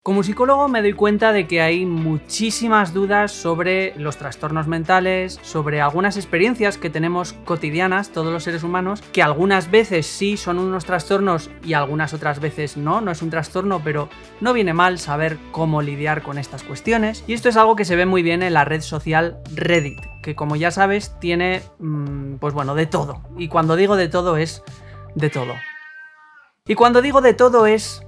Como psicólogo me doy cuenta de que hay muchísimas dudas sobre los trastornos mentales, sobre algunas experiencias que tenemos cotidianas todos los seres humanos, que algunas veces sí son unos trastornos y algunas otras veces no es un trastorno, pero no viene mal saber cómo lidiar con estas cuestiones. Y esto es algo que se ve muy bien en la red social Reddit, que como ya sabes tiene, de todo. Y cuando digo de todo es de todo. Y cuando digo de todo es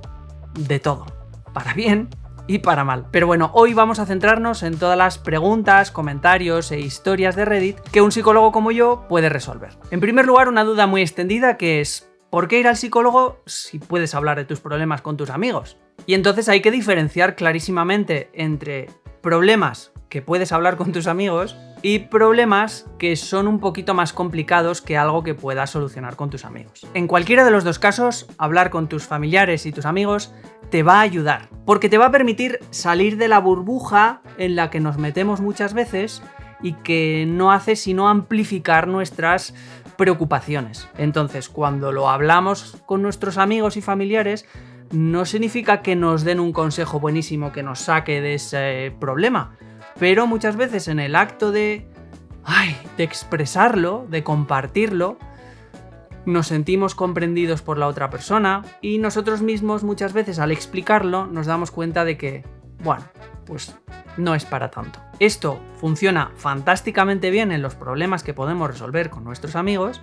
de todo. Para bien y para mal. Pero bueno, hoy vamos a centrarnos en todas las preguntas, comentarios e historias de Reddit que un psicólogo como yo puede resolver. En primer lugar, una duda muy extendida que es: ¿por qué ir al psicólogo si puedes hablar de tus problemas con tus amigos? Y entonces hay que diferenciar clarísimamente entre problemas que puedes hablar con tus amigos y problemas que son un poquito más complicados que algo que puedas solucionar con tus amigos. En cualquiera de los dos casos, hablar con tus familiares y tus amigos te va a ayudar, porque te va a permitir salir de la burbuja en la que nos metemos muchas veces y que no hace sino amplificar nuestras preocupaciones. Entonces, cuando lo hablamos con nuestros amigos y familiares, no significa que nos den un consejo buenísimo que nos saque de ese problema, pero muchas veces en el acto de expresarlo, de compartirlo, nos sentimos comprendidos por la otra persona y nosotros mismos muchas veces al explicarlo nos damos cuenta de que, pues no es para tanto. Esto funciona fantásticamente bien en los problemas que podemos resolver con nuestros amigos,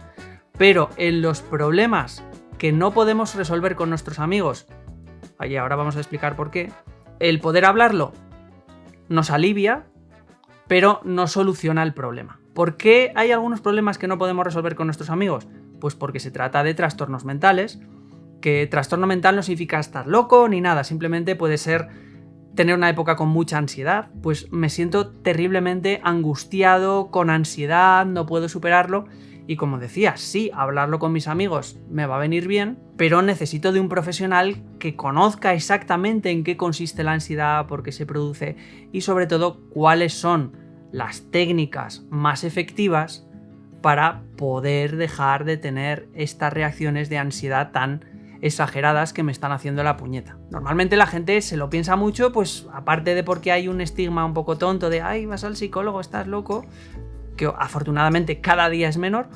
pero en los problemas que no podemos resolver con nuestros amigos, y ahora vamos a explicar por qué, el poder hablarlo nos alivia, pero no soluciona el problema. ¿Por qué hay algunos problemas que no podemos resolver con nuestros amigos? Pues porque se trata de trastornos mentales, que trastorno mental no significa estar loco ni nada, simplemente puede ser tener una época con mucha ansiedad, pues me siento terriblemente angustiado, con ansiedad, no puedo superarlo, y como decía, sí, hablarlo con mis amigos me va a venir bien, pero necesito de un profesional que conozca exactamente en qué consiste la ansiedad, por qué se produce y sobre todo cuáles son las técnicas más efectivas para poder dejar de tener estas reacciones de ansiedad tan exageradas que me están haciendo la puñeta. Normalmente la gente se lo piensa mucho, pues aparte de porque hay un estigma un poco tonto de vas al psicólogo, estás loco, que afortunadamente cada día es menor,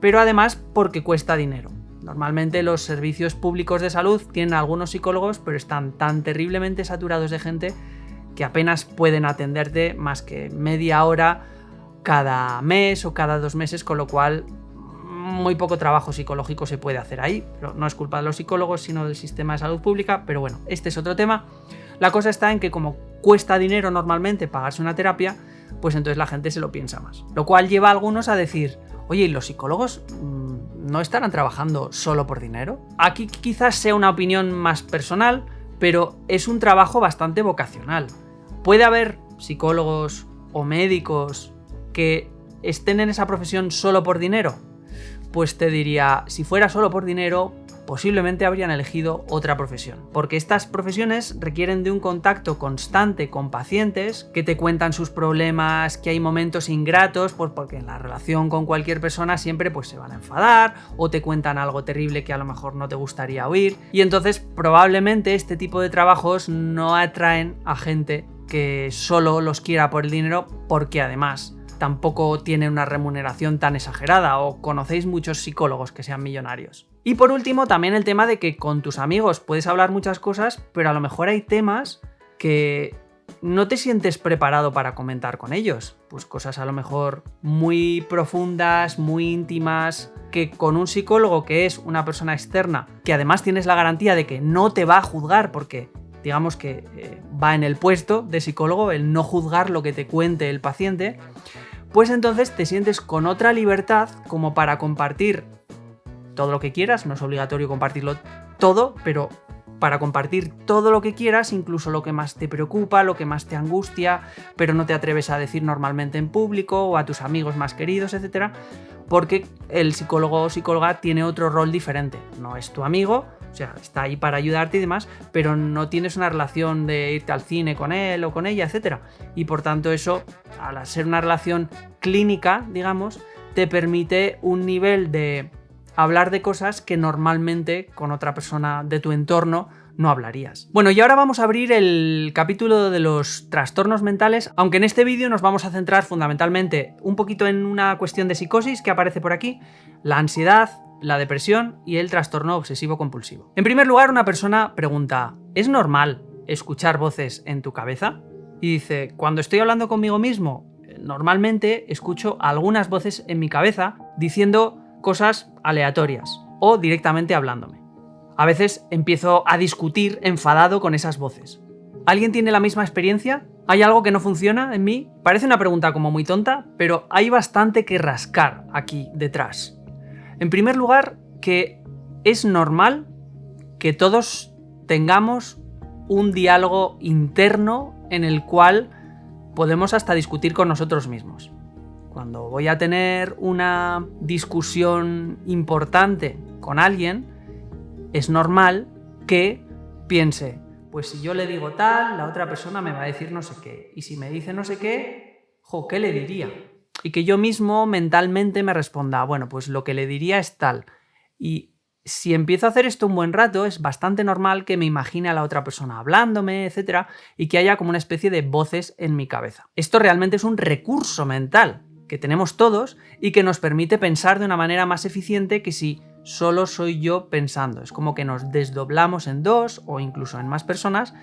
pero además porque cuesta dinero. Normalmente los servicios públicos de salud tienen algunos psicólogos, pero están tan terriblemente saturados de gente que apenas pueden atenderte más que media hora cada mes o cada 2 meses, con lo cual muy poco trabajo psicológico se puede hacer ahí, pero no es culpa de los psicólogos sino del sistema de salud pública, pero bueno, este es otro tema. La cosa está en que como cuesta dinero normalmente pagarse una terapia, pues entonces la gente se lo piensa más, lo cual lleva a algunos a decir: oye, ¿y los psicólogos no estarán trabajando solo por dinero? Aquí quizás sea una opinión más personal, pero es un trabajo bastante vocacional. Puede haber psicólogos o médicos que estén en esa profesión solo por dinero. Pues te diría, si fuera solo por dinero, posiblemente habrían elegido otra profesión, porque estas profesiones requieren de un contacto constante con pacientes que te cuentan sus problemas, que hay momentos ingratos, pues porque en la relación con cualquier persona siempre pues se van a enfadar o te cuentan algo terrible que a lo mejor no te gustaría oír, y entonces probablemente este tipo de trabajos no atraen a gente que solo los quiera por el dinero, porque además tampoco tiene una remuneración tan exagerada, o conocéis muchos psicólogos que sean millonarios. Y por último, también el tema de que con tus amigos puedes hablar muchas cosas, pero a lo mejor hay temas que no te sientes preparado para comentar con ellos. Pues cosas a lo mejor muy profundas, muy íntimas, que con un psicólogo que es una persona externa, que además tienes la garantía de que no te va a juzgar porque digamos que va en el puesto de psicólogo, el no juzgar lo que te cuente el paciente, pues entonces te sientes con otra libertad como para compartir todo lo que quieras. No es obligatorio compartirlo todo, pero para compartir todo lo que quieras, incluso lo que más te preocupa, lo que más te angustia, pero no te atreves a decir normalmente en público o a tus amigos más queridos, etc. Porque el psicólogo o psicóloga tiene otro rol diferente. No es tu amigo, o sea, está ahí para ayudarte y demás, pero no tienes una relación de irte al cine con él o con ella, etc. Y por tanto eso, al ser una relación clínica, digamos, te permite un nivel de hablar de cosas que normalmente con otra persona de tu entorno no hablarías. Bueno, y ahora vamos a abrir el capítulo de los trastornos mentales, aunque en este vídeo nos vamos a centrar fundamentalmente un poquito en una cuestión de psicosis que aparece por aquí, la ansiedad, la depresión y el trastorno obsesivo-compulsivo. En primer lugar, una persona pregunta, ¿es normal escuchar voces en tu cabeza? Y dice, cuando estoy hablando conmigo mismo, normalmente escucho algunas voces en mi cabeza diciendo cosas aleatorias o directamente hablándome. A veces empiezo a discutir enfadado con esas voces. ¿Alguien tiene la misma experiencia? ¿Hay algo que no funciona en mí? Parece una pregunta como muy tonta, pero hay bastante que rascar aquí detrás. En primer lugar, que es normal que todos tengamos un diálogo interno en el cual podemos hasta discutir con nosotros mismos. Cuando voy a tener una discusión importante con alguien, es normal que piense, pues si yo le digo tal, la otra persona me va a decir no sé qué. Y si me dice no sé qué, ¿qué le diría? Y que yo mismo mentalmente me responda, bueno, pues lo que le diría es tal. Y si empiezo a hacer esto un buen rato, es bastante normal que me imagine a la otra persona hablándome, etc. Y que haya como una especie de voces en mi cabeza. Esto realmente es un recurso mental que tenemos todos y que nos permite pensar de una manera más eficiente que si solo soy yo pensando. Es como que nos desdoblamos en dos o incluso en más personas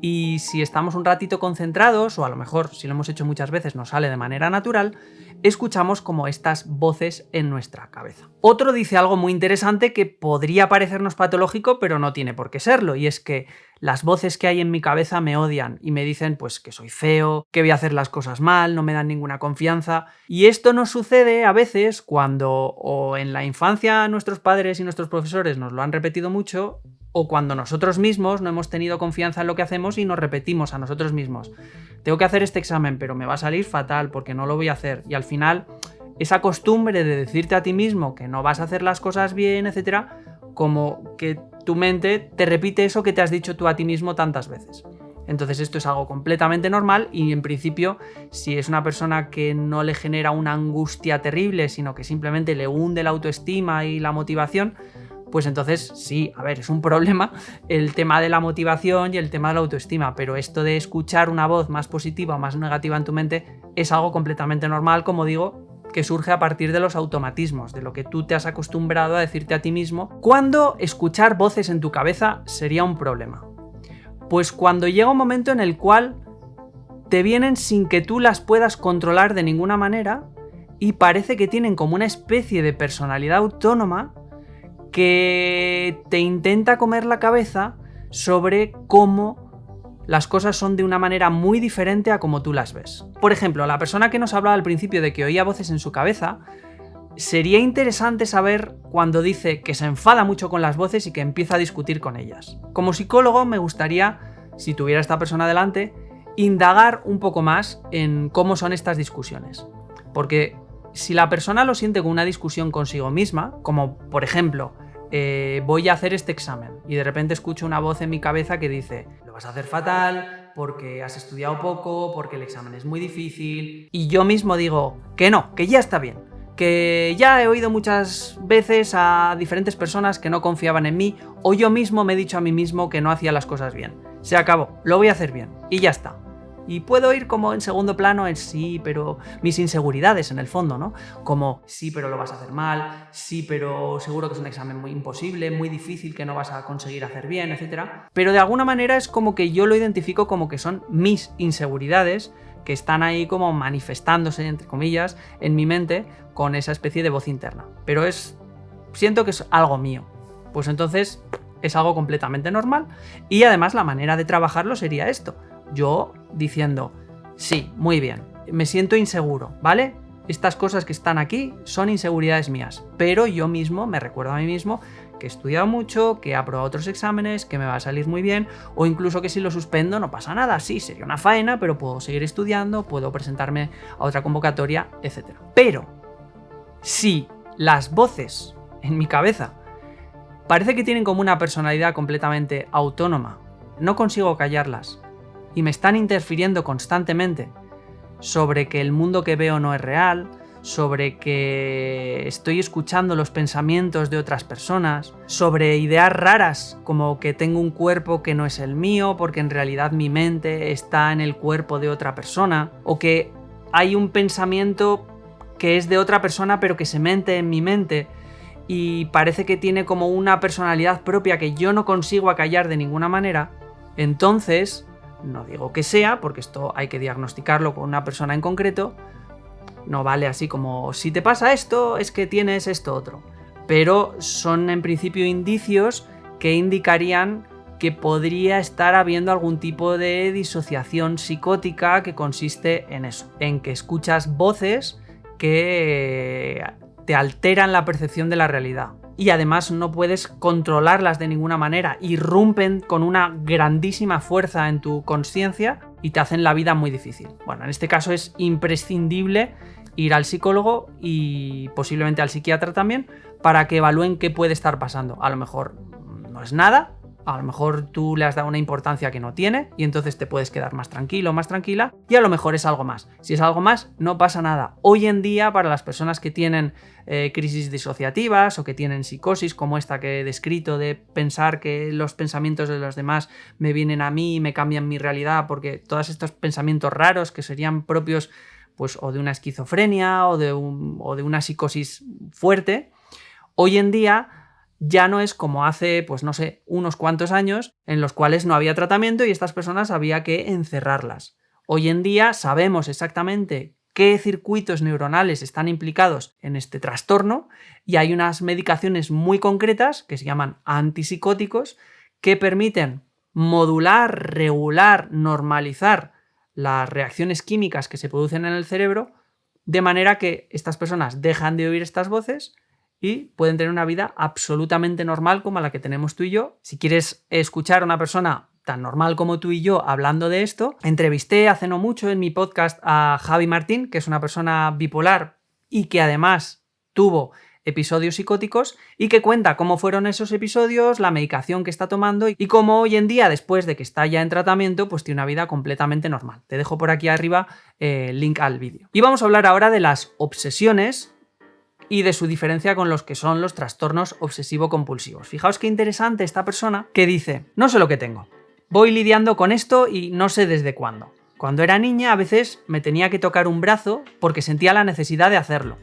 y si estamos un ratito concentrados, o a lo mejor si lo hemos hecho muchas veces nos sale de manera natural, escuchamos como estas voces en nuestra cabeza. Otro dice algo muy interesante que podría parecernos patológico, pero no tiene por qué serlo, y es que las voces que hay en mi cabeza me odian y me dicen pues que soy feo, que voy a hacer las cosas mal, no me dan ninguna confianza. Y esto nos sucede a veces cuando o en la infancia nuestros padres y nuestros profesores nos lo han repetido mucho, o cuando nosotros mismos no hemos tenido confianza en lo que hacemos y nos repetimos a nosotros mismos. Tengo que hacer este examen, pero me va a salir fatal porque no lo voy a hacer. Y al final, esa costumbre de decirte a ti mismo que no vas a hacer las cosas bien, etc., como que tu mente te repite eso que te has dicho tú a ti mismo tantas veces. Entonces esto es algo completamente normal y en principio, si es una persona que no le genera una angustia terrible, sino que simplemente le hunde la autoestima y la motivación, pues entonces sí, a ver, es un problema el tema de la motivación y el tema de la autoestima, pero esto de escuchar una voz más positiva o más negativa en tu mente es algo completamente normal, como digo, que surge a partir de los automatismos, de lo que tú te has acostumbrado a decirte a ti mismo. ¿Cuándo escuchar voces en tu cabeza sería un problema? Pues cuando llega un momento en el cual te vienen sin que tú las puedas controlar de ninguna manera y parece que tienen como una especie de personalidad autónoma que te intenta comer la cabeza sobre cómo las cosas son de una manera muy diferente a como tú las ves. Por ejemplo, la persona que nos hablaba al principio de que oía voces en su cabeza, sería interesante saber cuando dice que se enfada mucho con las voces y que empieza a discutir con ellas. Como psicólogo me gustaría, si tuviera esta persona delante, indagar un poco más en cómo son estas discusiones. Porque si la persona lo siente como una discusión consigo misma, como por ejemplo, voy a hacer este examen y de repente escucho una voz en mi cabeza que dice, lo vas a hacer fatal porque has estudiado poco, porque el examen es muy difícil, y yo mismo digo que no, que ya está bien, que ya he oído muchas veces a diferentes personas que no confiaban en mí, o yo mismo me he dicho a mí mismo que no hacía las cosas bien. Se acabó, lo voy a hacer bien y ya está. Y puedo ir como en segundo plano en sí, pero mis inseguridades en el fondo, ¿no? Como sí, pero lo vas a hacer mal, sí, pero seguro que es un examen muy imposible, muy difícil que no vas a conseguir hacer bien, etc. Pero de alguna manera es como que yo lo identifico como que son mis inseguridades que están ahí como manifestándose, entre comillas, en mi mente con esa especie de voz interna. Pero siento que es algo mío. Pues entonces es algo completamente normal y además la manera de trabajarlo sería esto. Yo diciendo, sí, muy bien, me siento inseguro, ¿vale? Estas cosas que están aquí son inseguridades mías, pero yo mismo me recuerdo a mí mismo que he estudiado mucho, que he aprobado otros exámenes, que me va a salir muy bien, o incluso que si lo suspendo no pasa nada, sí, sería una faena, pero puedo seguir estudiando, puedo presentarme a otra convocatoria, etc. Pero si las voces en mi cabeza parece que tienen como una personalidad completamente autónoma, no consigo callarlas, y me están interfiriendo constantemente sobre que el mundo que veo no es real, sobre que estoy escuchando los pensamientos de otras personas, sobre ideas raras como que tengo un cuerpo que no es el mío porque en realidad mi mente está en el cuerpo de otra persona, o que hay un pensamiento que es de otra persona pero que se mete en mi mente y parece que tiene como una personalidad propia que yo no consigo acallar de ninguna manera. Entonces, no digo que sea, porque esto hay que diagnosticarlo con una persona en concreto, no vale así como si te pasa esto es que tienes esto otro, pero son en principio indicios que indicarían que podría estar habiendo algún tipo de disociación psicótica que consiste en eso, en que escuchas voces que te alteran la percepción de la realidad y además no puedes controlarlas de ninguna manera, irrumpen con una grandísima fuerza en tu consciencia y te hacen la vida muy difícil. Bueno, en este caso es imprescindible ir al psicólogo y posiblemente al psiquiatra también para que evalúen qué puede estar pasando. A lo mejor no es nada, a lo mejor tú le has dado una importancia que no tiene y entonces te puedes quedar más tranquilo, más tranquila, y a lo mejor es algo más. Si es algo más, no pasa nada. Hoy en día, para las personas que tienen crisis disociativas o que tienen psicosis como esta que he descrito, de pensar que los pensamientos de los demás me vienen a mí y me cambian mi realidad, porque todos estos pensamientos raros que serían propios pues o de una esquizofrenia o de una psicosis fuerte, hoy en día ya no es como hace, pues no sé, unos cuantos años en los cuales no había tratamiento y estas personas había que encerrarlas. Hoy en día sabemos exactamente qué circuitos neuronales están implicados en este trastorno y hay unas medicaciones muy concretas que se llaman antipsicóticos que permiten modular, regular, normalizar las reacciones químicas que se producen en el cerebro de manera que estas personas dejan de oír estas voces y pueden tener una vida absolutamente normal como la que tenemos tú y yo. Si quieres escuchar a una persona tan normal como tú y yo hablando de esto, entrevisté hace no mucho en mi podcast a Javi Martín, que es una persona bipolar y que además tuvo episodios psicóticos y que cuenta cómo fueron esos episodios, la medicación que está tomando y cómo hoy en día, después de que está ya en tratamiento, pues tiene una vida completamente normal. Te dejo por aquí arriba el link al vídeo. Y vamos a hablar ahora de las obsesiones y de su diferencia con los que son los trastornos obsesivo-compulsivos. Fijaos qué interesante esta persona que dice: no sé lo que tengo, voy lidiando con esto y no sé desde cuándo. Cuando era niña a veces me tenía que tocar un brazo porque sentía la necesidad de hacerlo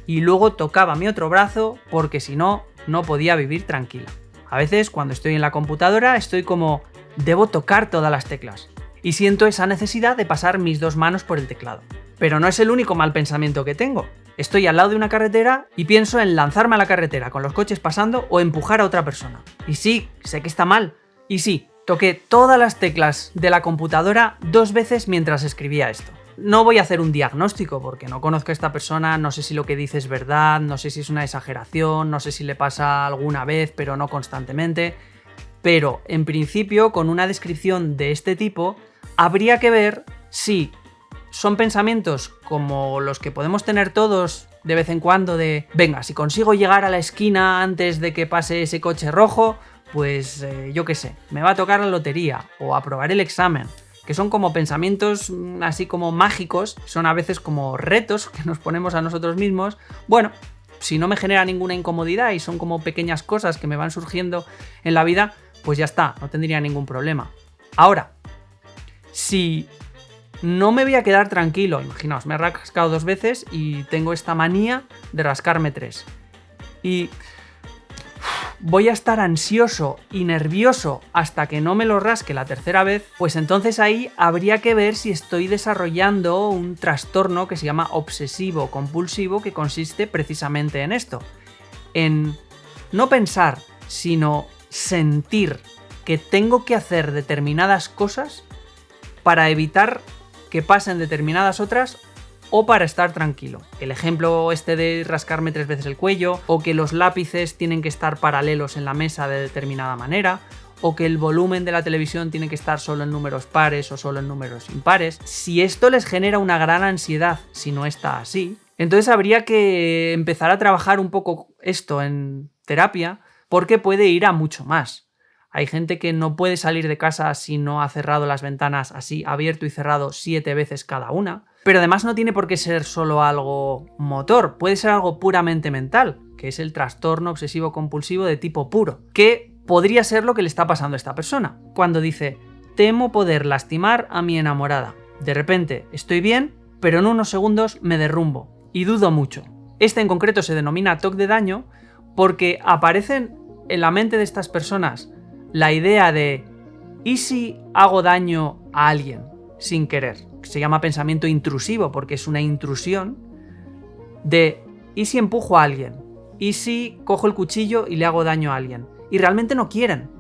y luego tocaba mi otro brazo porque si no, no podía vivir tranquila. A veces cuando estoy en la computadora estoy como: debo tocar todas las teclas y siento esa necesidad de pasar mis dos manos por el teclado. Pero no es el único mal pensamiento que tengo. Estoy al lado de una carretera y pienso en lanzarme a la carretera con los coches pasando o empujar a otra persona. Y sí, sé que está mal. Y sí, toqué todas las teclas de la computadora 2 veces mientras escribía esto. No voy a hacer un diagnóstico porque no conozco a esta persona, no sé si lo que dice es verdad, no sé si es una exageración, no sé si le pasa alguna vez pero no constantemente. Pero en principio, con una descripción de este tipo, habría que ver si son pensamientos como los que podemos tener todos de vez en cuando de: venga, si consigo llegar a la esquina antes de que pase ese coche rojo, pues yo qué sé, me va a tocar la lotería o aprobaré el examen. Que son como pensamientos así como mágicos, son a veces como retos que nos ponemos a nosotros mismos. Bueno, si no me genera ninguna incomodidad y son como pequeñas cosas que me van surgiendo en la vida, pues ya está, no tendría ningún problema. Ahora, si no me voy a quedar tranquilo, imaginaos, me he rascado 2 veces y tengo esta manía de rascarme 3. Y voy a estar ansioso y nervioso hasta que no me lo rasque la 3.ª vez, pues entonces ahí habría que ver si estoy desarrollando un trastorno que se llama obsesivo-compulsivo, que consiste precisamente en esto, en no pensar, sino sentir que tengo que hacer determinadas cosas para evitar que pasen determinadas otras o para estar tranquilo. El ejemplo este de rascarme 3 veces el cuello, o que los lápices tienen que estar paralelos en la mesa de determinada manera, o que el volumen de la televisión tiene que estar solo en números pares o solo en números impares. Si esto les genera una gran ansiedad, si no está así, entonces habría que empezar a trabajar un poco esto en terapia, porque puede ir a mucho más. Hay gente que no puede salir de casa si no ha cerrado las ventanas así, abierto y cerrado 7 veces cada una. Pero además no tiene por qué ser solo algo motor, puede ser algo puramente mental, que es el trastorno obsesivo compulsivo de tipo puro, que podría ser lo que le está pasando a esta persona. Cuando dice, temo poder lastimar a mi enamorada. De repente estoy bien, pero en unos segundos me derrumbo y dudo mucho. Este en concreto se denomina TOC de daño porque aparecen en la mente de estas personas la idea de ¿y si hago daño a alguien sin querer? Se llama pensamiento intrusivo porque es una intrusión de ¿y si empujo a alguien? ¿Y si cojo el cuchillo y le hago daño a alguien? Y realmente no quieren.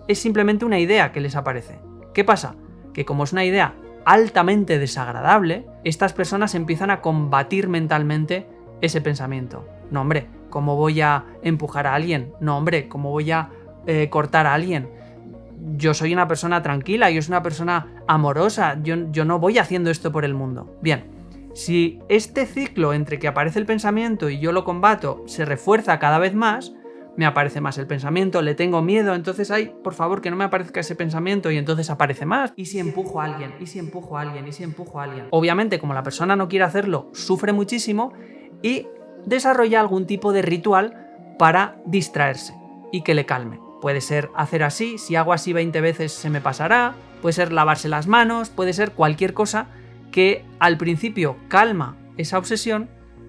Es simplemente una idea que les aparece. ¿Qué pasa? Que como es una idea altamente desagradable, estas personas empiezan a combatir mentalmente ese pensamiento. No, hombre, ¿cómo voy a empujar a alguien? No, hombre, ¿cómo voy a cortar a alguien? Yo soy una persona tranquila, yo soy una persona amorosa, yo no voy haciendo esto por el mundo. Bien, si este ciclo entre que aparece el pensamiento y yo lo combato se refuerza cada vez más, me aparece más el pensamiento, le tengo miedo, entonces ay, por favor, que no me aparezca ese pensamiento y entonces aparece más. ¿Y si empujo a alguien? ¿Y si empujo a alguien? ¿Y si empujo a alguien? Obviamente, como la persona no quiere hacerlo, sufre muchísimo y desarrolla algún tipo de ritual para distraerse y que le calme. Puede ser hacer así, si hago así 20 veces se me pasará, puede ser lavarse las manos, puede ser cualquier cosa que al principio calma esa obsesión,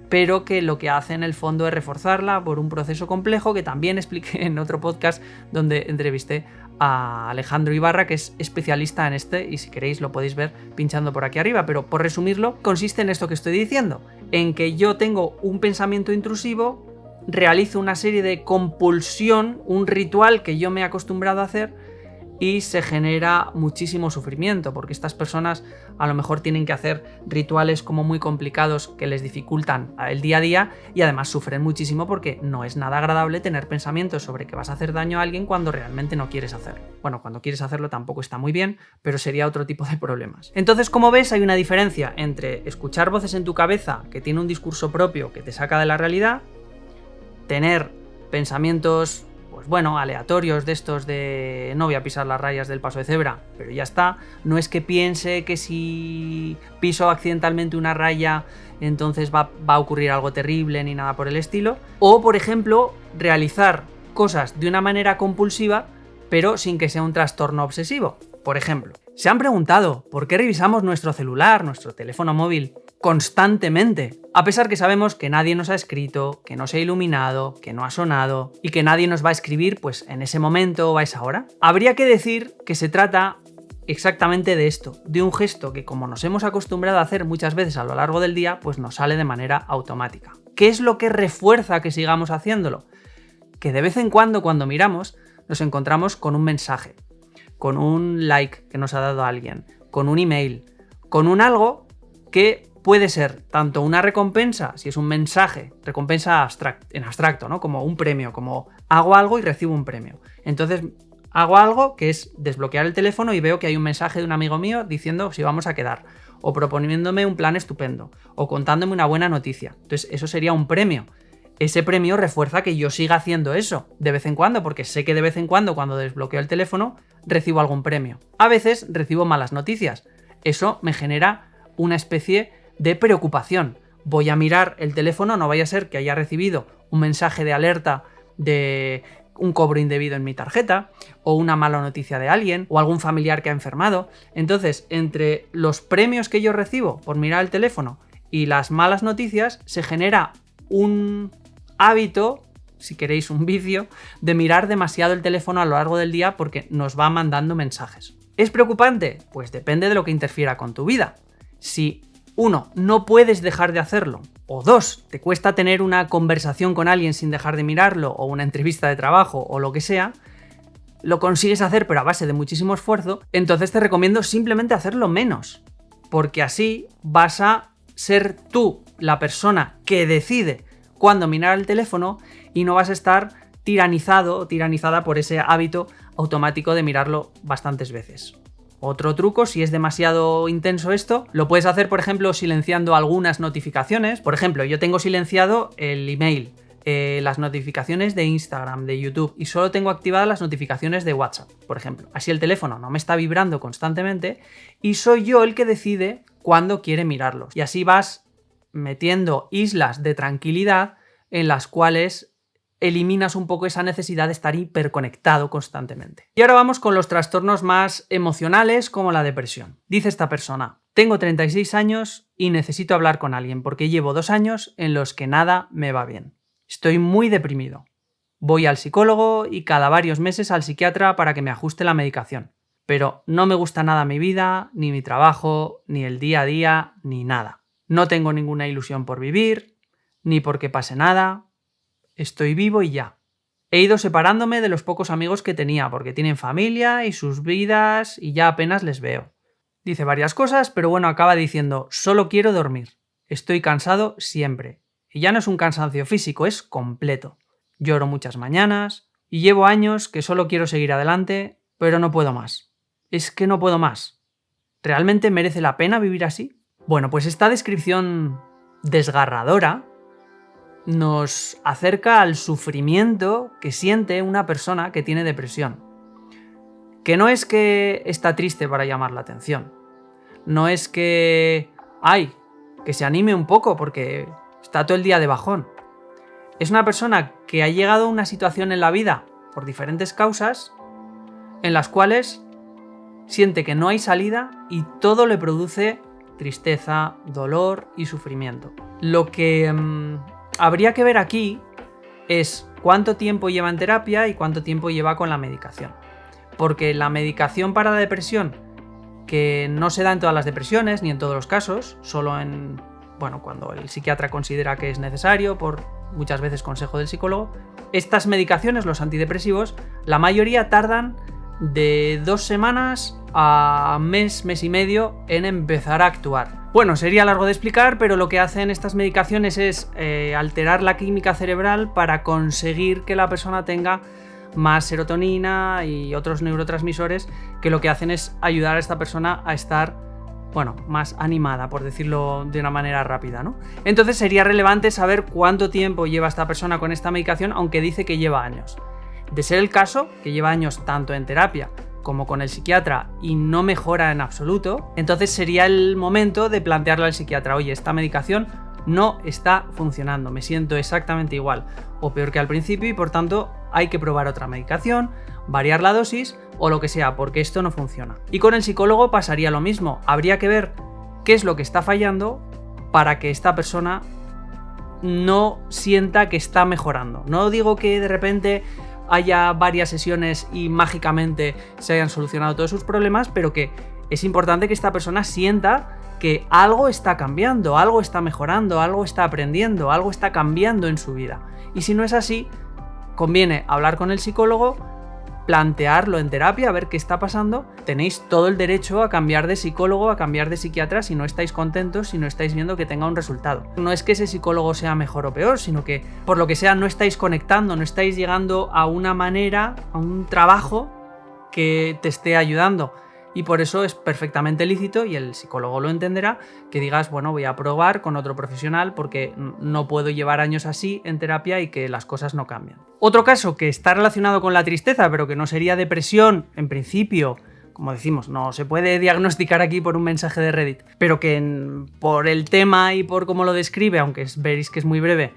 pero que lo que hace en el fondo es reforzarla por un proceso complejo que también expliqué en otro podcast donde entrevisté a Alejandro Ibarra, que es especialista en este, y si queréis lo podéis ver pinchando por aquí arriba, pero por resumirlo, consiste en esto que estoy diciendo, en que yo tengo un pensamiento intrusivo, realizo una serie de compulsión, un ritual que yo me he acostumbrado a hacer y se genera muchísimo sufrimiento porque estas personas a lo mejor tienen que hacer rituales como muy complicados que les dificultan el día a día y además sufren muchísimo porque no es nada agradable tener pensamientos sobre que vas a hacer daño a alguien cuando realmente no quieres hacerlo. Bueno, cuando quieres hacerlo tampoco está muy bien, pero sería otro tipo de problemas. Entonces, como ves, hay una diferencia entre escuchar voces en tu cabeza que tiene un discurso propio que te saca de la realidad, tener pensamientos pues bueno, aleatorios de estos de no voy a pisar las rayas del paso de cebra, pero ya está. No es que piense que si piso accidentalmente una raya entonces va a ocurrir algo terrible ni nada por el estilo. O, por ejemplo, realizar cosas de una manera compulsiva pero sin que sea un trastorno obsesivo. Por ejemplo, ¿se han preguntado por qué revisamos nuestro celular, nuestro teléfono móvil constantemente? A pesar que sabemos que nadie nos ha escrito, que no se ha iluminado, que no ha sonado y que nadie nos va a escribir pues en ese momento o a esa hora. Habría que decir que se trata exactamente de esto, de un gesto que como nos hemos acostumbrado a hacer muchas veces a lo largo del día, pues nos sale de manera automática. ¿Qué es lo que refuerza que sigamos haciéndolo? Que de vez en cuando miramos nos encontramos con un mensaje, con un like que nos ha dado alguien, con un email, con un algo que puede ser tanto una recompensa, si es un mensaje, recompensa en abstracto, ¿no? Como un premio, como hago algo y recibo un premio. Entonces hago algo que es desbloquear el teléfono y veo que hay un mensaje de un amigo mío diciendo si vamos a quedar, o proponiéndome un plan estupendo, o contándome una buena noticia. Entonces eso sería un premio. Ese premio refuerza que yo siga haciendo eso de vez en cuando, porque sé que de vez en cuando desbloqueo el teléfono recibo algún premio. A veces recibo malas noticias. Eso me genera una especie de preocupación. Voy a mirar el teléfono, no vaya a ser que haya recibido un mensaje de alerta de un cobro indebido en mi tarjeta, o una mala noticia de alguien, o algún familiar que ha enfermado. Entonces, entre los premios que yo recibo por mirar el teléfono y las malas noticias, se genera un hábito, si queréis un vicio, de mirar demasiado el teléfono a lo largo del día porque nos va mandando mensajes. ¿Es preocupante? Pues depende de lo que interfiera con tu vida. Si 1. No puedes dejar de hacerlo, o 2. Te cuesta tener una conversación con alguien sin dejar de mirarlo, o una entrevista de trabajo, o lo que sea, lo consigues hacer pero a base de muchísimo esfuerzo, entonces te recomiendo simplemente hacerlo menos, porque así vas a ser tú la persona que decide cuándo mirar el teléfono y no vas a estar tiranizado o tiranizada por ese hábito automático de mirarlo bastantes veces. Otro truco, si es demasiado intenso esto, lo puedes hacer, por ejemplo, silenciando algunas notificaciones. Por ejemplo, yo tengo silenciado el email, las notificaciones de Instagram, de YouTube, y solo tengo activadas las notificaciones de WhatsApp, por ejemplo. Así el teléfono no me está vibrando constantemente y soy yo el que decide cuándo quiere mirarlos. Y así vas metiendo islas de tranquilidad en las cuales eliminas un poco esa necesidad de estar hiperconectado constantemente. Y ahora vamos con los trastornos más emocionales, como la depresión. Dice esta persona: tengo 36 años y necesito hablar con alguien porque llevo 2 años en los que nada me va bien. Estoy muy deprimido. Voy al psicólogo y cada varios meses al psiquiatra para que me ajuste la medicación. Pero no me gusta nada mi vida, ni mi trabajo, ni el día a día, ni nada. No tengo ninguna ilusión por vivir, ni porque pase nada. Estoy vivo y ya. He ido separándome de los pocos amigos que tenía porque tienen familia y sus vidas y ya apenas les veo. Dice varias cosas, pero bueno, acaba diciendo: solo quiero dormir. Estoy cansado siempre. Y ya no es un cansancio físico, es completo. Lloro muchas mañanas y llevo años que solo quiero seguir adelante, pero no puedo más. Es que no puedo más. ¿Realmente merece la pena vivir así? Bueno, pues esta descripción desgarradora nos acerca al sufrimiento que siente una persona que tiene depresión. Que no es que está triste para llamar la atención. No es que se anime un poco porque está todo el día de bajón. Es una persona que ha llegado a una situación en la vida por diferentes causas en las cuales siente que no hay salida y todo le produce tristeza, dolor y sufrimiento. Lo que habría que ver aquí es cuánto tiempo lleva en terapia y cuánto tiempo lleva con la medicación. Porque la medicación para la depresión, que no se da en todas las depresiones ni en todos los casos, solo cuando el psiquiatra considera que es necesario, por muchas veces consejo del psicólogo, estas medicaciones, los antidepresivos, la mayoría tardan de 2 semanas a mes y medio en empezar a actuar. Bueno, sería largo de explicar, pero lo que hacen estas medicaciones es alterar la química cerebral para conseguir que la persona tenga más serotonina y otros neurotransmisores que lo que hacen es ayudar a esta persona a estar más animada, por decirlo de una manera rápida, ¿no? Entonces sería relevante saber cuánto tiempo lleva esta persona con esta medicación, aunque dice que lleva años. De ser el caso, que lleva años tanto en terapia como con el psiquiatra y no mejora en absoluto, entonces sería el momento de plantearle al psiquiatra: oye, esta medicación no está funcionando, me siento exactamente igual o peor que al principio y por tanto hay que probar otra medicación, variar la dosis o lo que sea, porque esto no funciona. Y con el psicólogo pasaría lo mismo, habría que ver qué es lo que está fallando para que esta persona no sienta que está mejorando. No digo que de repente haya varias sesiones y mágicamente se hayan solucionado todos sus problemas, pero que es importante que esta persona sienta que algo está cambiando, algo está mejorando, algo está aprendiendo, algo está cambiando en su vida. Y si no es así, conviene hablar con el psicólogo, plantearlo en terapia, a ver qué está pasando. Tenéis todo el derecho a cambiar de psicólogo, a cambiar de psiquiatra si no estáis contentos, si no estáis viendo que tenga un resultado. No es que ese psicólogo sea mejor o peor, sino que por lo que sea no estáis conectando, no estáis llegando a una manera, a un trabajo que te esté ayudando. Y por eso es perfectamente lícito, y el psicólogo lo entenderá, que digas, bueno, voy a probar con otro profesional porque no puedo llevar años así en terapia y que las cosas no cambian. Otro caso que está relacionado con la tristeza, pero que no sería depresión en principio, como decimos, no se puede diagnosticar aquí por un mensaje de Reddit, pero que por el tema y por cómo lo describe, aunque veréis que es muy breve,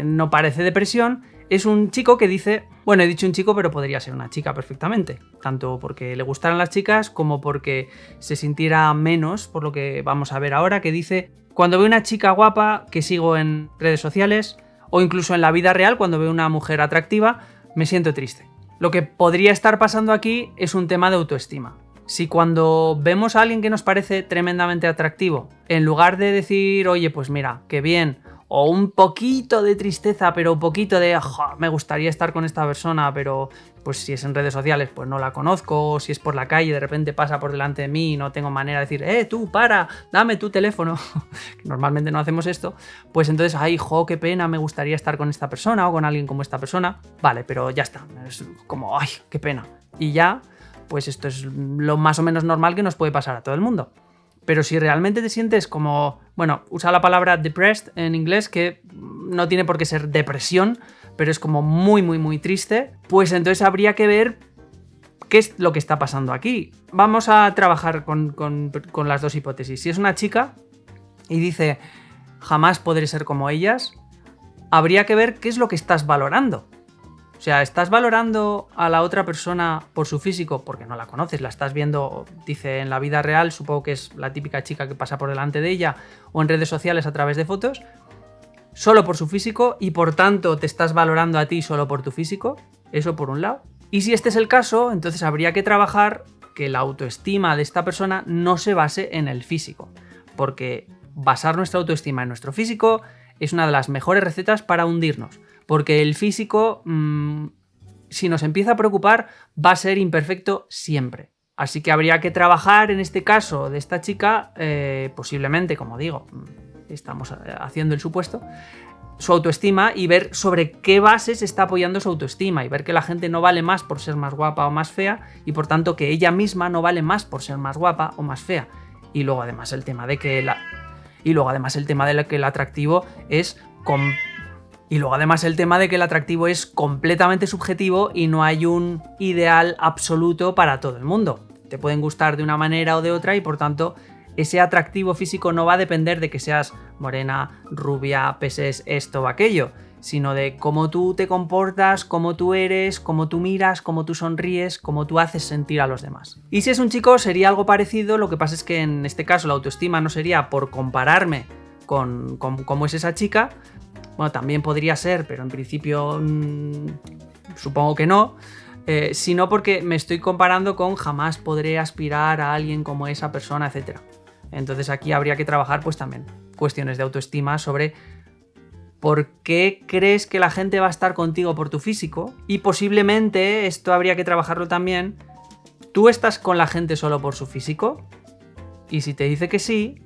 no parece depresión. Es un chico que dice, he dicho un chico, pero podría ser una chica perfectamente, tanto porque le gustaran las chicas como porque se sintiera menos, por lo que vamos a ver ahora, que dice: cuando veo una chica guapa que sigo en redes sociales o incluso en la vida real, cuando veo una mujer atractiva, me siento triste. Lo que podría estar pasando aquí es un tema de autoestima. Si cuando vemos a alguien que nos parece tremendamente atractivo, en lugar de decir, oye, pues mira, qué bien, o un poquito de tristeza, pero un poquito de me gustaría estar con esta persona, pero pues si es en redes sociales pues no la conozco, o si es por la calle de repente pasa por delante de mí y no tengo manera de decir tú para, dame tu teléfono, normalmente no hacemos esto, pues entonces qué pena, me gustaría estar con esta persona o con alguien como esta persona, vale, pero ya está, es como qué pena, y ya, pues esto es lo más o menos normal que nos puede pasar a todo el mundo. Pero si realmente te sientes como, usa la palabra depressed en inglés, que no tiene por qué ser depresión, pero es como muy, muy, muy triste, pues entonces habría que ver qué es lo que está pasando aquí. Vamos a trabajar con las dos hipótesis. Si es una chica y dice, jamás podré ser como ellas, habría que ver qué es lo que estás valorando. O sea, ¿estás valorando a la otra persona por su físico? Porque no la conoces, la estás viendo, dice, en la vida real, supongo que es la típica chica que pasa por delante de ella, o en redes sociales a través de fotos, solo por su físico, y por tanto te estás valorando a ti solo por tu físico. Eso por un lado. Y si este es el caso, entonces habría que trabajar que la autoestima de esta persona no se base en el físico. Porque basar nuestra autoestima en nuestro físico es una de las mejores recetas para hundirnos. Porque el físico, si nos empieza a preocupar, va a ser imperfecto siempre. Así que habría que trabajar en este caso de esta chica, posiblemente, como digo, estamos haciendo el supuesto, su autoestima y ver sobre qué bases está apoyando su autoestima y ver que la gente no vale más por ser más guapa o más fea y por tanto que ella misma no vale más por ser más guapa o más fea. Y luego además el tema de que el atractivo es completamente subjetivo y no hay un ideal absoluto para todo el mundo. Te pueden gustar de una manera o de otra y por tanto ese atractivo físico no va a depender de que seas morena, rubia, peses esto o aquello, sino de cómo tú te comportas, cómo tú eres, cómo tú miras, cómo tú sonríes, cómo tú haces sentir a los demás. Y si es un chico sería algo parecido, lo que pasa es que en este caso la autoestima no sería por compararme con cómo es esa chica. Bueno, también podría ser, pero en principio supongo que no, sino porque me estoy comparando con jamás podré aspirar a alguien como esa persona, etc. Entonces aquí habría que trabajar pues también cuestiones de autoestima sobre por qué crees que la gente va a estar contigo por tu físico y posiblemente esto habría que trabajarlo también. ¿Tú estás con la gente solo por su físico? Y si te dice que sí,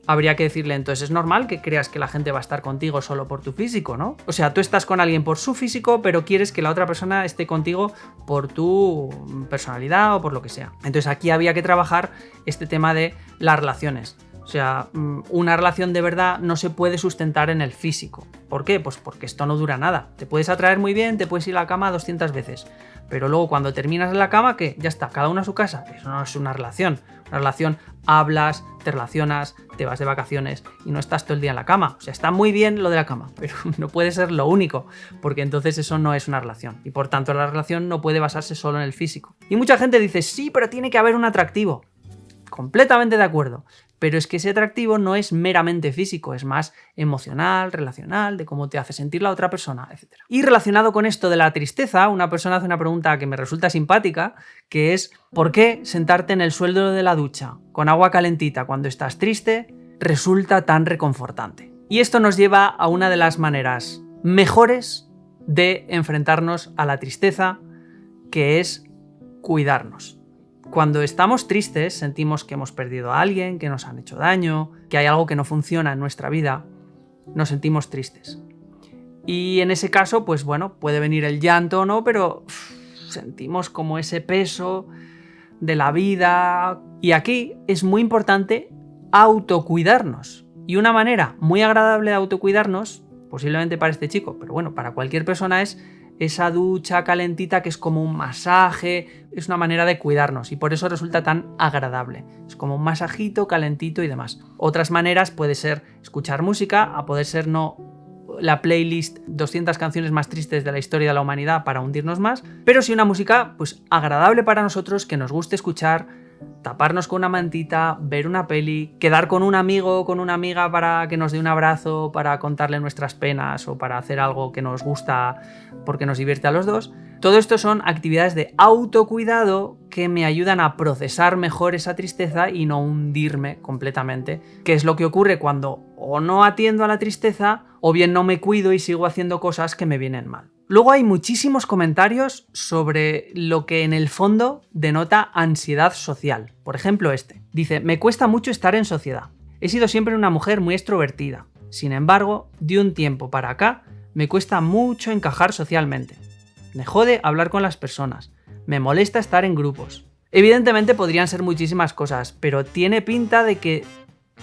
habría que decirle, entonces es normal que creas que la gente va a estar contigo solo por tu físico, ¿no? O sea, tú estás con alguien por su físico, pero quieres que la otra persona esté contigo por tu personalidad o por lo que sea. Entonces aquí había que trabajar este tema de las relaciones. O sea, una relación de verdad no se puede sustentar en el físico. ¿Por qué? Pues porque esto no dura nada. Te puedes atraer muy bien, te puedes ir a la cama 200 veces. Pero luego cuando terminas en la cama, ¿qué? Ya está, cada uno a su casa. Eso no es una relación. Una relación, hablas, te relacionas, te vas de vacaciones y no estás todo el día en la cama. O sea, está muy bien lo de la cama, pero no puede ser lo único, porque entonces eso no es una relación. Y por tanto la relación no puede basarse solo en el físico. Y mucha gente dice, sí, pero tiene que haber un atractivo. Completamente de acuerdo. Pero es que ese atractivo no es meramente físico, es más emocional, relacional, de cómo te hace sentir la otra persona, etc. Y relacionado con esto de la tristeza, una persona hace una pregunta que me resulta simpática, que es ¿por qué sentarte en el suelo de la ducha con agua calentita cuando estás triste resulta tan reconfortante? Y esto nos lleva a una de las maneras mejores de enfrentarnos a la tristeza, que es cuidarnos. Cuando estamos tristes, sentimos que hemos perdido a alguien, que nos han hecho daño, que hay algo que no funciona en nuestra vida, nos sentimos tristes. Y en ese caso, pues bueno, puede venir el llanto o no, pero sentimos como ese peso de la vida. Y aquí es muy importante autocuidarnos. Y una manera muy agradable de autocuidarnos, posiblemente para este chico, pero bueno, para cualquier persona es esa ducha calentita que es como un masaje, es una manera de cuidarnos y por eso resulta tan agradable. Es como un masajito calentito y demás. Otras maneras puede ser escuchar música, a poder ser no la playlist 200 canciones más tristes de la historia de la humanidad para hundirnos más, pero sí una música pues agradable para nosotros, que nos guste escuchar, taparnos con una mantita, ver una peli, quedar con un amigo o con una amiga para que nos dé un abrazo, para contarle nuestras penas o para hacer algo que nos gusta porque nos divierte a los dos. Todo esto son actividades de autocuidado que me ayudan a procesar mejor esa tristeza y no hundirme completamente, que es lo que ocurre cuando o no atiendo a la tristeza o bien no me cuido y sigo haciendo cosas que me vienen mal. Luego hay muchísimos comentarios sobre lo que en el fondo denota ansiedad social. Por ejemplo este. Dice, me cuesta mucho estar en sociedad. He sido siempre una mujer muy extrovertida. Sin embargo, de un tiempo para acá, me cuesta mucho encajar socialmente. Me jode hablar con las personas. Me molesta estar en grupos. Evidentemente podrían ser muchísimas cosas, pero tiene pinta de que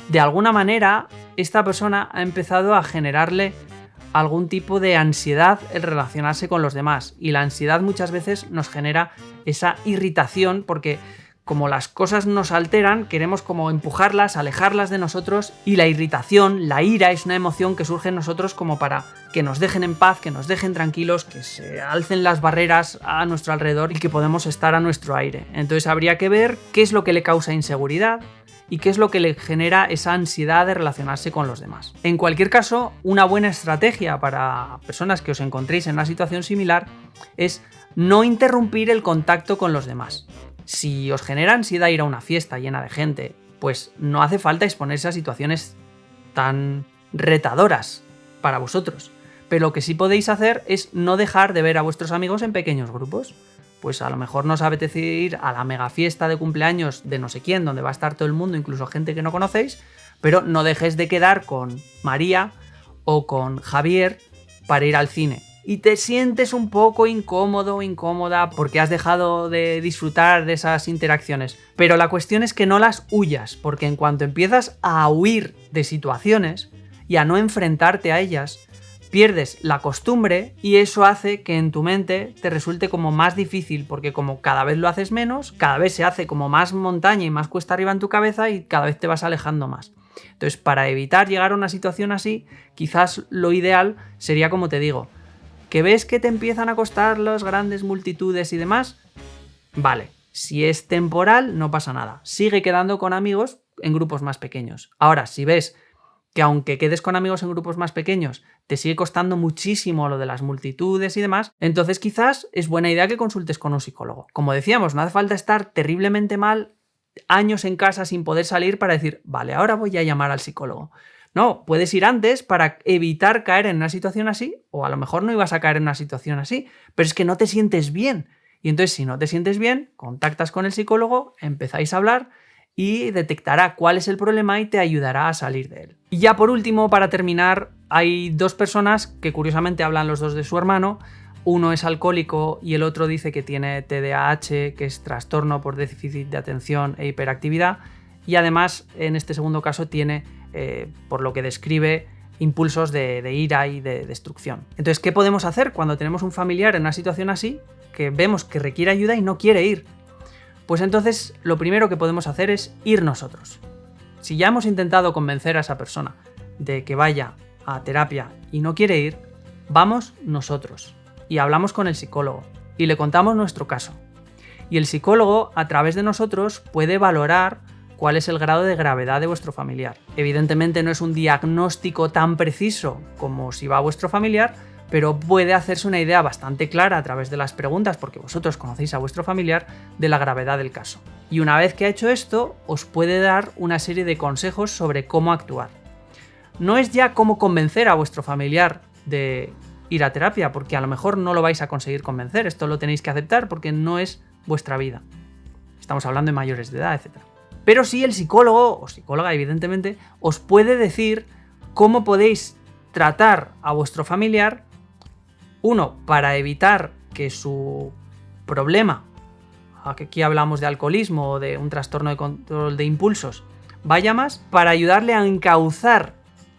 de alguna manera esta persona ha empezado a generarle algún tipo de ansiedad el relacionarse con los demás. Y la ansiedad muchas veces nos genera esa irritación porque como las cosas nos alteran, queremos como empujarlas, alejarlas de nosotros, y la irritación, la ira, es una emoción que surge en nosotros como para que nos dejen en paz, que nos dejen tranquilos, que se alcen las barreras a nuestro alrededor y que podemos estar a nuestro aire. Entonces habría que ver qué es lo que le causa inseguridad y qué es lo que le genera esa ansiedad de relacionarse con los demás. En cualquier caso, una buena estrategia para personas que os encontréis en una situación similar es no interrumpir el contacto con los demás. Si os genera ansiedad ir a una fiesta llena de gente, pues no hace falta exponerse a situaciones tan retadoras para vosotros. Pero lo que sí podéis hacer es no dejar de ver a vuestros amigos en pequeños grupos. Pues a lo mejor no os apetece ir a la mega fiesta de cumpleaños de no sé quién, donde va a estar todo el mundo, incluso gente que no conocéis, pero no dejéis de quedar con María o con Javier para ir al cine. Y te sientes un poco incómodo o incómoda porque has dejado de disfrutar de esas interacciones. Pero la cuestión es que no las huyas, porque en cuanto empiezas a huir de situaciones y a no enfrentarte a ellas, pierdes la costumbre y eso hace que en tu mente te resulte como más difícil, porque como cada vez lo haces menos, cada vez se hace como más montaña y más cuesta arriba en tu cabeza y cada vez te vas alejando más. Entonces, para evitar llegar a una situación así, quizás lo ideal sería, como te digo, ¿que ves que te empiezan a costar las grandes multitudes y demás? Vale, si es temporal no pasa nada. Sigue quedando con amigos en grupos más pequeños. Ahora, si ves que aunque quedes con amigos en grupos más pequeños, te sigue costando muchísimo lo de las multitudes y demás, entonces quizás es buena idea que consultes con un psicólogo. Como decíamos, no hace falta estar terriblemente mal, años en casa sin poder salir para decir, vale, ahora voy a llamar al psicólogo. No, puedes ir antes para evitar caer en una situación así, o a lo mejor no ibas a caer en una situación así, pero es que no te sientes bien. Y entonces, si no te sientes bien, contactas con el psicólogo, empezáis a hablar y detectará cuál es el problema y te ayudará a salir de él. Y ya por último, para terminar, hay dos personas que curiosamente hablan los dos de su hermano. Uno es alcohólico y el otro dice que tiene TDAH, que es trastorno por déficit de atención e hiperactividad, y además en este segundo caso tiene, por lo que describe, impulsos de ira y de destrucción. Entonces, ¿qué podemos hacer cuando tenemos un familiar en una situación así, que vemos que requiere ayuda y no quiere ir? Pues entonces lo primero que podemos hacer es ir nosotros. Si ya hemos intentado convencer a esa persona de que vaya a terapia y no quiere ir, vamos nosotros y hablamos con el psicólogo y le contamos nuestro caso. Y el psicólogo, a través de nosotros, puede valorar cuál es el grado de gravedad de vuestro familiar. Evidentemente no es un diagnóstico tan preciso como si va a vuestro familiar, pero puede hacerse una idea bastante clara a través de las preguntas, porque vosotros conocéis a vuestro familiar, de la gravedad del caso. Y una vez que ha hecho esto, os puede dar una serie de consejos sobre cómo actuar. No es ya cómo convencer a vuestro familiar de ir a terapia, porque a lo mejor no lo vais a conseguir convencer, esto lo tenéis que aceptar porque no es vuestra vida. Estamos hablando de mayores de edad, etc. Pero sí el psicólogo o psicóloga, evidentemente, os puede decir cómo podéis tratar a vuestro familiar, uno, para evitar que su problema, aquí hablamos de alcoholismo o de un trastorno de control de impulsos, vaya más, para ayudarle a encauzar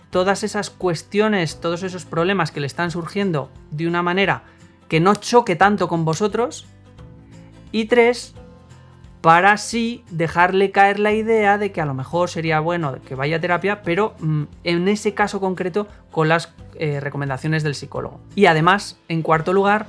todas esas cuestiones, todos esos problemas que le están surgiendo de una manera que no choque tanto con vosotros. Y tres, para así dejarle caer la idea de que a lo mejor sería bueno que vaya a terapia, pero en ese caso concreto con las recomendaciones del psicólogo. Y además, en cuarto lugar,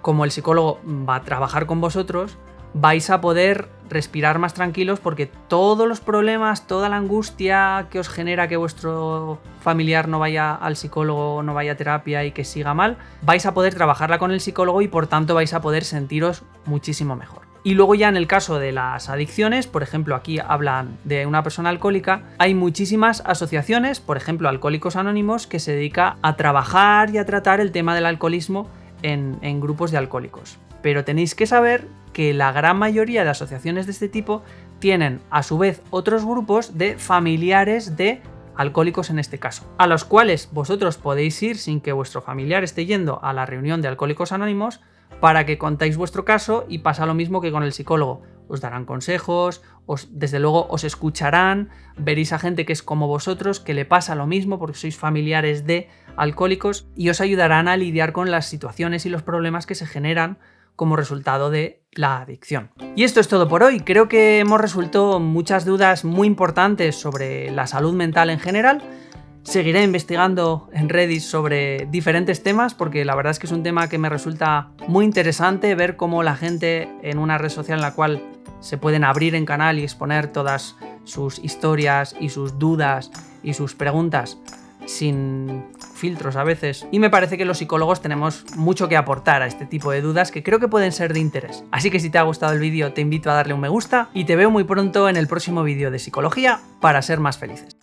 como el psicólogo va a trabajar con vosotros, vais a poder respirar más tranquilos porque todos los problemas, toda la angustia que os genera que vuestro familiar no vaya al psicólogo, no vaya a terapia y que siga mal, vais a poder trabajarla con el psicólogo y por tanto vais a poder sentiros muchísimo mejor. Y luego ya en el caso de las adicciones, por ejemplo, aquí hablan de una persona alcohólica, hay muchísimas asociaciones, por ejemplo, Alcohólicos Anónimos, que se dedica a trabajar y a tratar el tema del alcoholismo en grupos de alcohólicos. Pero tenéis que saber que la gran mayoría de asociaciones de este tipo tienen a su vez otros grupos de familiares de alcohólicos en este caso, a los cuales vosotros podéis ir sin que vuestro familiar esté yendo a la reunión de Alcohólicos Anónimos para que contáis vuestro caso y pasa lo mismo que con el psicólogo. Os darán consejos, desde luego os escucharán, veréis a gente que es como vosotros, que le pasa lo mismo porque sois familiares de alcohólicos y os ayudarán a lidiar con las situaciones y los problemas que se generan como resultado de la adicción. Y esto es todo por hoy. Creo que hemos resuelto muchas dudas muy importantes sobre la salud mental en general. Seguiré investigando en Reddit sobre diferentes temas porque la verdad es que es un tema que me resulta muy interesante ver cómo la gente en una red social en la cual se pueden abrir en canal y exponer todas sus historias y sus dudas y sus preguntas sin filtros a veces. Y me parece que los psicólogos tenemos mucho que aportar a este tipo de dudas que creo que pueden ser de interés. Así que si te ha gustado el vídeo te invito a darle un me gusta y te veo muy pronto en el próximo vídeo de psicología para ser más felices.